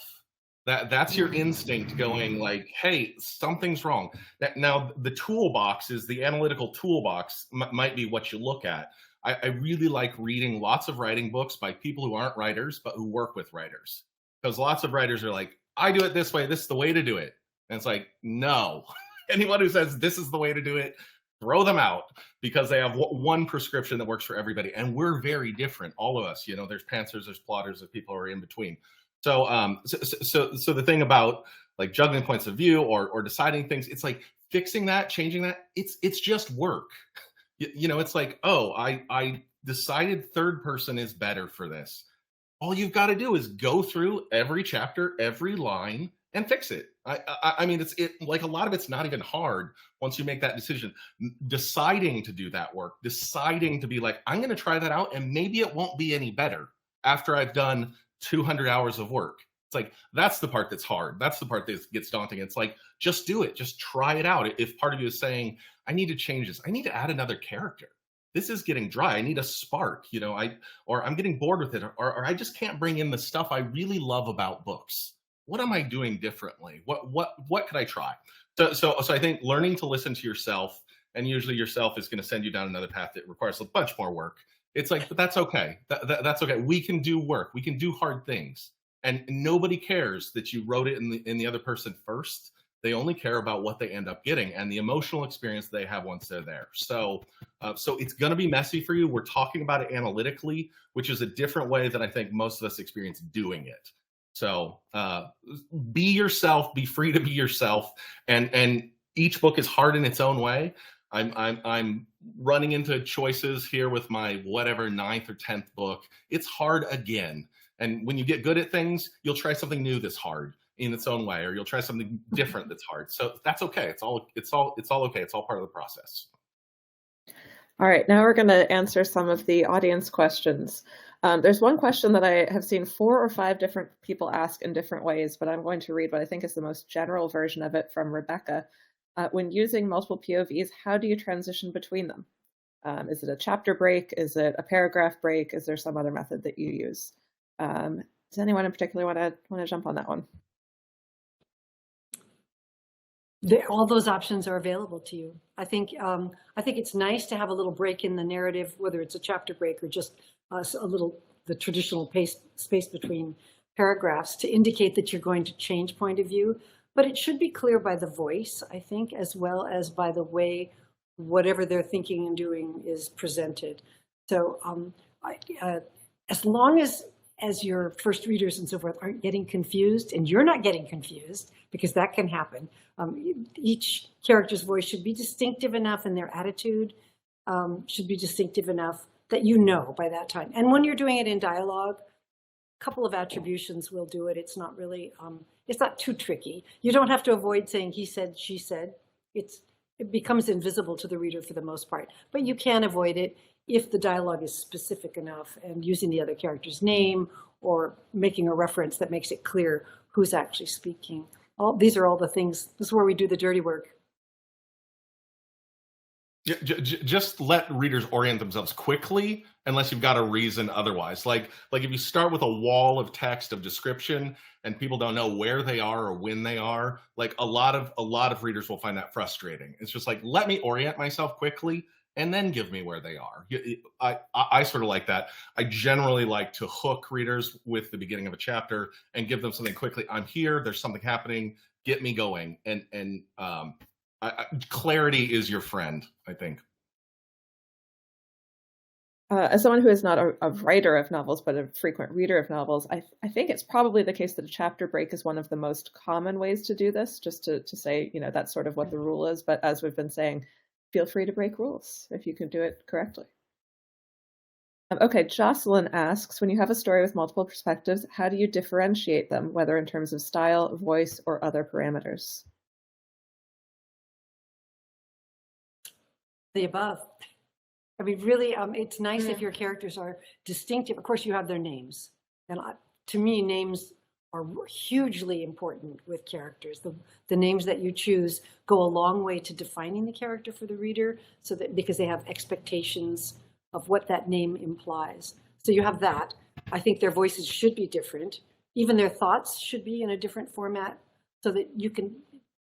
That's your instinct going like, hey, something's wrong. Now the toolbox is the analytical toolbox might be what you look at. I really like reading lots of writing books by people who aren't writers, but who work with writers. Because lots of writers are like, I do it this way. This is the way to do it. And it's like, no. Anyone who says this is the way to do it, throw them out, because they have one prescription that works for everybody. And we're very different, all of us. You know, there's pantsers, there's plotters, there's people who are in between. So so the thing about like juggling points of view or deciding things, it's like fixing that, changing that, it's just work. You know, it's like, oh, I decided third person is better for this. All you've got to do is go through every chapter, every line, and fix it. I mean, it's like a lot of it's not even hard once you make that decision. Deciding to do that work, deciding to be like, I'm going to try that out, and maybe it won't be any better after I've done 200 hours of work. It's like, that's the part that's hard. That's the part that gets daunting. It's like, just do it. Just try it out. If part of you is saying, I need to change this, I need to add another character, this is getting dry, I need a spark, you know, or I'm getting bored with it, or I just can't bring in the stuff I really love about books. What am I doing differently? What could I try? So I think learning to listen to yourself, and usually yourself is going to send you down another path that requires a bunch more work. It's like, but that's okay. That's okay. We can do work. We can do hard things, and nobody cares that you wrote it in the other person first. They only care about what they end up getting and the emotional experience they have once they're there. So it's going to be messy for you. We're talking about it analytically, which is a different way that I think most of us experience doing it. So be yourself, be free to be yourself. And each book is hard in its own way. I'm running into choices here with my whatever 9th or 10th book. It's hard again. And when you get good at things, you'll try something new that's hard in its own way, or you'll try something different that's hard. So that's okay. It's all okay. It's all part of the process. All right, now we're going to answer some of the audience questions. There's one question that I have seen 4 or 5 different people ask in different ways, but I'm going to read what I think is the most general version of it from Rebecca. When using multiple POVs, how do you transition between them? Is it a chapter break? Is it a paragraph break? Is there some other method that you use? Does anyone in particular want to jump on that one? All those options are available to you. I think it's nice to have a little break in the narrative, whether it's a chapter break or just the traditional space between paragraphs, to indicate that you're going to change point of view. But it should be clear by the voice, I think, as well as by the way whatever they're thinking and doing is presented. So as long as your first readers and so forth aren't getting confused, and you're not getting confused, because that can happen. Each character's voice should be distinctive enough, and their attitude should be distinctive enough that you know by that time. And when you're doing it in dialogue, a couple of attributions will do it. It's not really, it's not too tricky. You don't have to avoid saying he said, she said. It becomes invisible to the reader for the most part, but you can avoid it if the dialogue is specific enough and using the other character's name or making a reference that makes it clear who's actually speaking. These are all the things. This is where we do the dirty work. Just let readers orient themselves quickly, unless you've got a reason otherwise. Like if you start with a wall of text of description and people don't know where they are or when they are, like a lot of readers will find that frustrating. It's just like, let me orient myself quickly and then give me where they are. I sort of like that. I generally like to hook readers with the beginning of a chapter and give them something quickly. I'm here, there's something happening, get me going. And clarity is your friend, I think. As someone who is not a writer of novels, but a frequent reader of novels, I think it's probably the case that a chapter break is one of the most common ways to do this, just to say, you know, that's sort of what the rule is. But as we've been saying, feel free to break rules if you can do it correctly. Okay, Jocelyn asks, when you have a story with multiple perspectives, how do you differentiate them, whether in terms of style, voice, or other parameters? The above. I mean, really, it's nice if your characters are distinctive. Of course, you have their names. And to me, names are hugely important with characters. The names that you choose go a long way to defining the character for the reader, so that because they have expectations of what that name implies. So you have that. I think their voices should be different. Even their thoughts should be in a different format, so that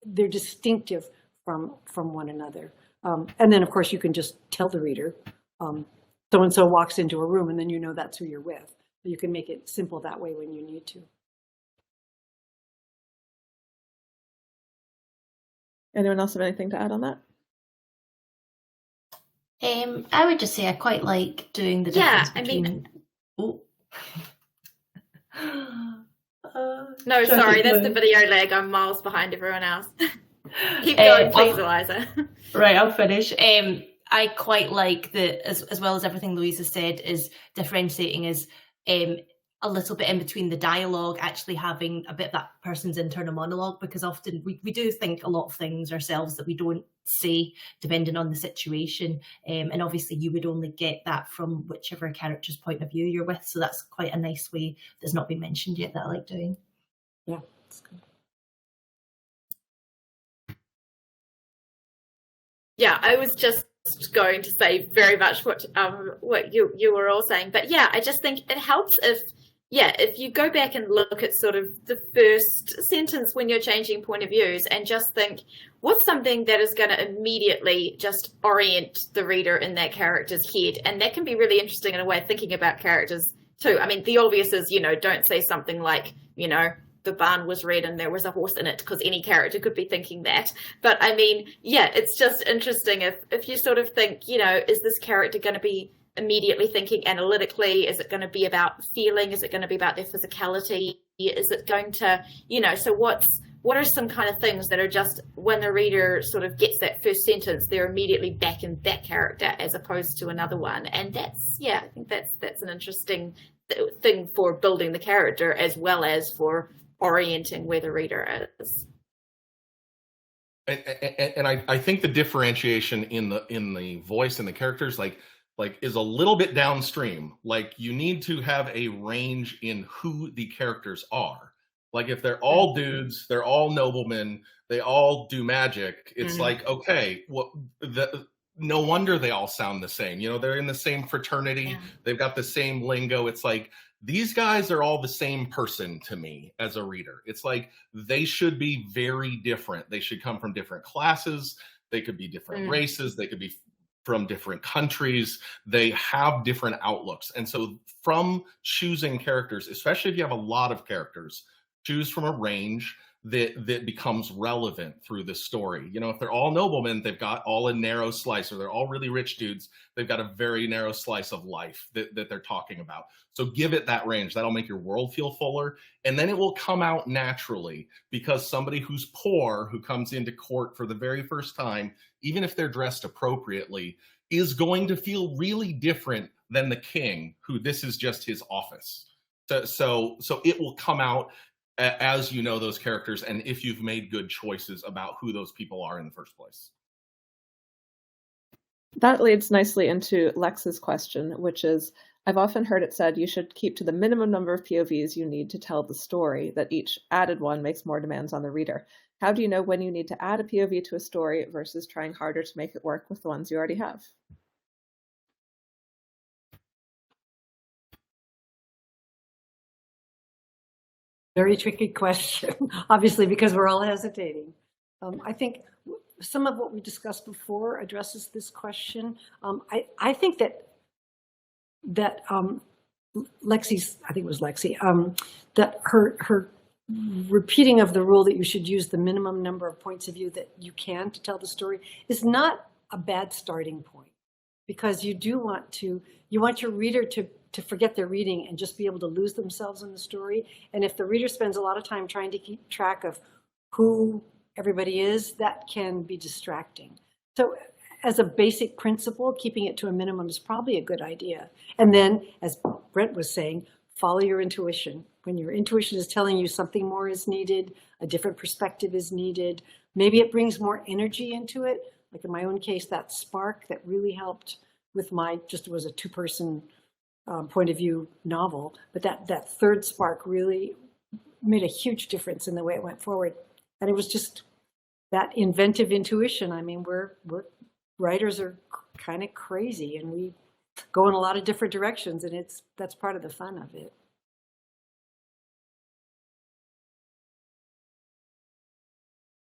they're distinctive from one another. And then, of course, you can just tell the reader, so-and-so walks into a room, and then you know that's who you're with. You can make it simple that way when you need to. Anyone else have anything to add on that? I would just say I quite like doing the difference between... No, sorry, that's the video lag. I'm miles behind everyone else. Keep going, please, Eliza. Right, I'll finish. I quite like as well as everything Louisa said, is differentiating is a little bit in between the dialogue, actually having a bit of that person's internal monologue, because often we do think a lot of things ourselves that we don't say, depending on the situation. And obviously you would only get that from whichever character's point of view you're with. So that's quite a nice way that's not been mentioned yet that I like doing. Yeah, that's good. Yeah, I was just going to say very much what you were all saying, but yeah, I just think it helps if you go back and look at sort of the first sentence when you're changing point of views and just think, what's something that is going to immediately just orient the reader in that character's head? And that can be really interesting in a way of thinking about characters too. I mean, the obvious is, don't say something like, the barn was red and there was a horse in it, because any character could be thinking that. But I mean, yeah, it's just interesting if you sort of think, is this character going to be immediately thinking analytically? Is it going to be about feeling? Is it going to be about their physicality? Is it going to, so what are some kind of things that are just, when the reader sort of gets that first sentence, they're immediately back in that character as opposed to another one. And that's, I think that's an interesting thing for building the character as well as for orienting where the reader is. And I think the differentiation in the voice and the characters like is a little bit downstream. Like, you need to have a range in who the characters are. Like, if they're all dudes, they're all noblemen, they all do magic, it's like, okay, no wonder they all sound the same. They're in the same fraternity, they've got the same lingo. It's like, these guys are all the same person to me as a reader. It's like, they should be very different. They should come from different classes. They could be different races. They could be from different countries. They have different outlooks. And so from choosing characters, especially if you have a lot of characters, choose from a range that becomes relevant through the story. If they're all noblemen, they've got all a narrow slice, or they're all really rich dudes, they've got a very narrow slice of life that they're talking about. So give it that range. That'll make your world feel fuller. And then it will come out naturally, because somebody who's poor, who comes into court for the very first time, even if they're dressed appropriately, is going to feel really different than the king, who this is just his office. So it will come out as those characters, and if you've made good choices about who those people are in the first place. That leads nicely into Lex's question, which is, I've often heard it said you should keep to the minimum number of POVs you need to tell the story, that each added one makes more demands on the reader. How do you know when you need to add a POV to a story versus trying harder to make it work with the ones you already have? Very tricky question, obviously, because we're all hesitating. I think some of what we discussed before addresses this question. I think that Lexi's, I think it was Lexi, that her repeating of the rule that you should use the minimum number of points of view that you can to tell the story is not a bad starting point, because you want your reader to forget their reading and just be able to lose themselves in the story. And if the reader spends a lot of time trying to keep track of who everybody is, that can be distracting. So as a basic principle, keeping it to a minimum is probably a good idea. And then, as Brent was saying, follow your intuition. When your intuition is telling you something more is needed, a different perspective is needed, maybe it brings more energy into it. Like in my own case, that spark that really helped with it was a two-person point of view novel, but that third spark really made a huge difference in the way it went forward. And it was just that inventive intuition. I mean, we're writers are kind of crazy, and we go in a lot of different directions, and that's part of the fun of it.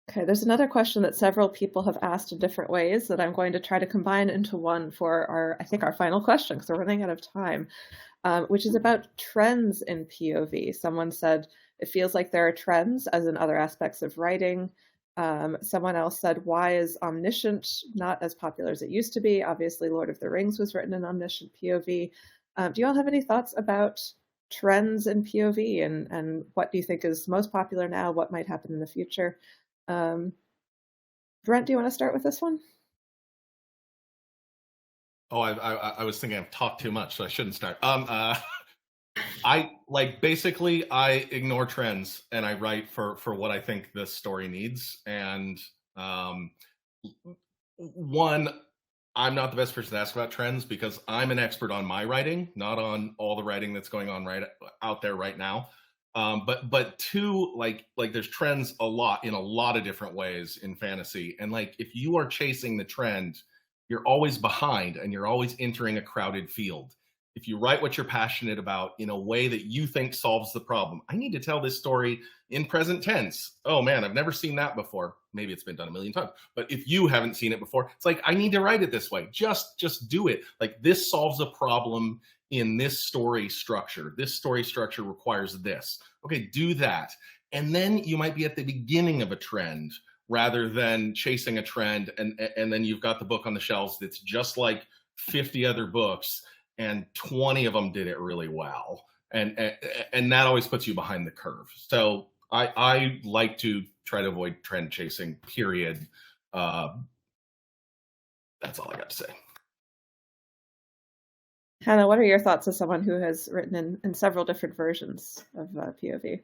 Okay, there's another question that several people have asked in different ways that I'm going to try to combine into one for our final question, because we're running out of time, which is about trends in POV. Someone said, it feels like there are trends as in other aspects of writing. Someone else said, why is omniscient not as popular as it used to be? Obviously, Lord of the Rings was written in omniscient POV. Do you all have any thoughts about trends in POV, and what do you think is most popular now? What might happen in the future? Brent, do you want to start with this one? Oh, I was thinking I've talked too much, so I shouldn't start. Basically I ignore trends and I write for what I think this story needs. And one, I'm not the best person to ask about trends because I'm an expert on my writing, not on all the writing that's going on right out there right now. But two, like there's trends in a lot of different ways in fantasy. And like, if you are chasing the trend, you're always behind and you're always entering a crowded field. If you write what you're passionate about in a way that you think solves the problem, I need to tell this story in present tense. Oh man, I've never seen that before. Maybe it's been done a million times, but if you haven't seen it before, it's like, I need to write it this way. Just do it. Like, this solves a problem in this story structure. This story structure requires this. Okay, do that. And then you might be at the beginning of a trend rather than chasing a trend. And then you've got the book on the shelves that's just like 50 other books and 20 of them did it really well. And that always puts you behind the curve. So I like to try to avoid trend chasing, period. That's all I got to say. Hannah, what are your thoughts as someone who has written in several different versions of POV?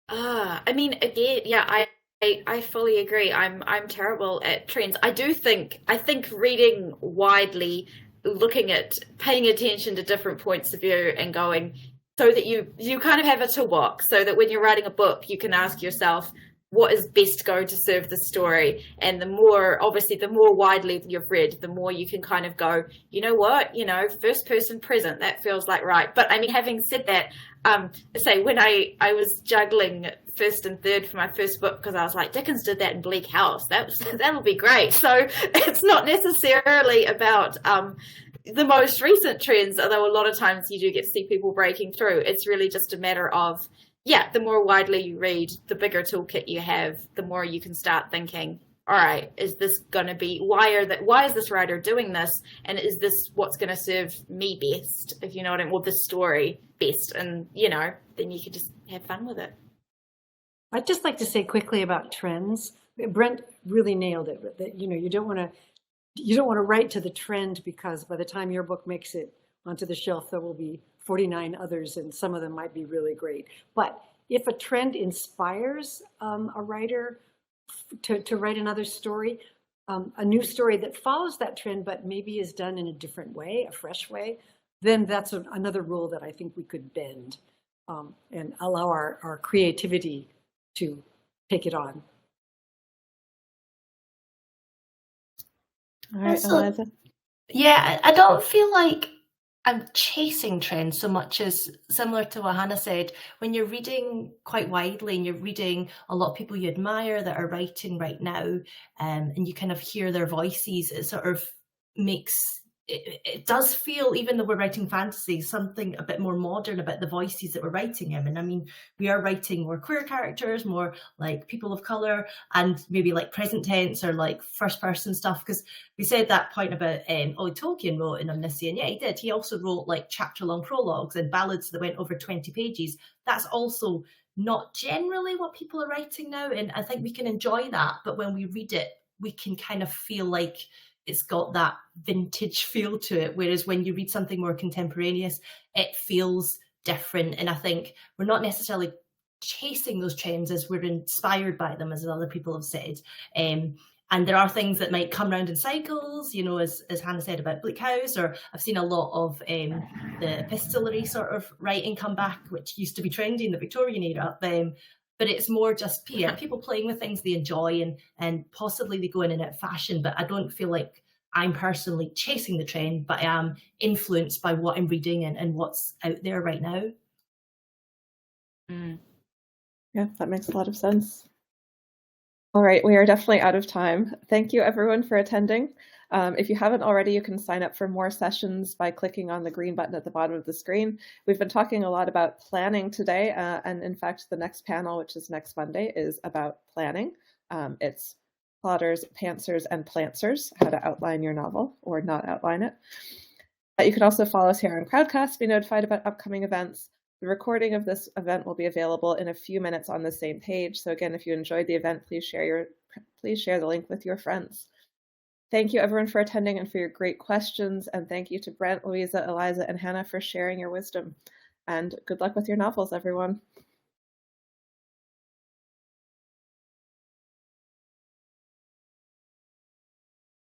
I mean, again, yeah, I fully agree. I'm terrible at trends. I think reading widely, looking at, paying attention to different points of view and going, so that you kind of have a toolbox, so that when you're writing a book, you can ask yourself, what is best going to serve the story? And the more widely you've read, the more you can kind of go, you know what, first person present, that feels like right. But I mean, having said that, say when I was juggling first and third for my first book, because I was like, Dickens did that in Bleak House, that'll be great. So it's not necessarily about the most recent trends, although a lot of times you do get to see people breaking through. It's really just a matter of, the more widely you read, the bigger toolkit you have, the more you can start thinking, all right, is this going to be, why is this writer doing this? And is this what's going to serve me best, if you know what I mean, or the story best? And, then you can just have fun with it. I'd just like to say quickly about trends. Brent really nailed it, that, you don't want to write to the trend, because by the time your book makes it onto the shelf, there will be 49 others, and some of them might be really great. But if a trend inspires a writer to write another story, a new story that follows that trend, but maybe is done in a different way, a fresh way, then that's another rule that I think we could bend and allow our creativity to take it on. All right, Eliza. Yeah, I don't feel like I'm chasing trends so much as, similar to what Hannah said, when you're reading quite widely and you're reading a lot of people you admire that are writing right now, and you kind of hear their voices, it sort of makes, it does feel, even though we're writing fantasy, something a bit more modern about the voices that we're writing in. And I mean, we are writing more queer characters, more like people of colour, and maybe like present tense or like first person stuff. Because we said that point about, Tolkien wrote in Omniscient. Yeah, he did. He also wrote like chapter long prologues and ballads that went over 20 pages. That's also not generally what people are writing now. And I think we can enjoy that. But when we read it, we can kind of feel like it's got that vintage feel to it. Whereas when you read something more contemporaneous, it feels different. And I think we're not necessarily chasing those trends as we're inspired by them, as other people have said. And there are things that might come round in cycles, you know, as Hannah said about Bleak House, or I've seen a lot of the epistolary sort of writing come back, which used to be trendy in the Victorian era. But it's more just people playing with things they enjoy, and possibly they go in and out of fashion. But I don't feel like I'm personally chasing the trend, but I am influenced by what I'm reading and what's out there right now. Yeah, that makes a lot of sense. All right, we are definitely out of time. Thank you everyone for attending. If you haven't already, you can sign up for more sessions by clicking on the green button at the bottom of the screen. We've been talking a lot about planning today, and in fact, the next panel, which is next Monday, is about planning. It's plotters, pantsers, and plantsers, how to outline your novel or not outline it. You can also follow us here on Crowdcast, be notified about upcoming events. The recording of this event will be available in a few minutes on the same page. So again, if you enjoyed the event, please share the link with your friends. Thank you everyone for attending and for your great questions. And thank you to Brent, Louisa, Eliza, and Hannah for sharing your wisdom. And good luck with your novels, everyone.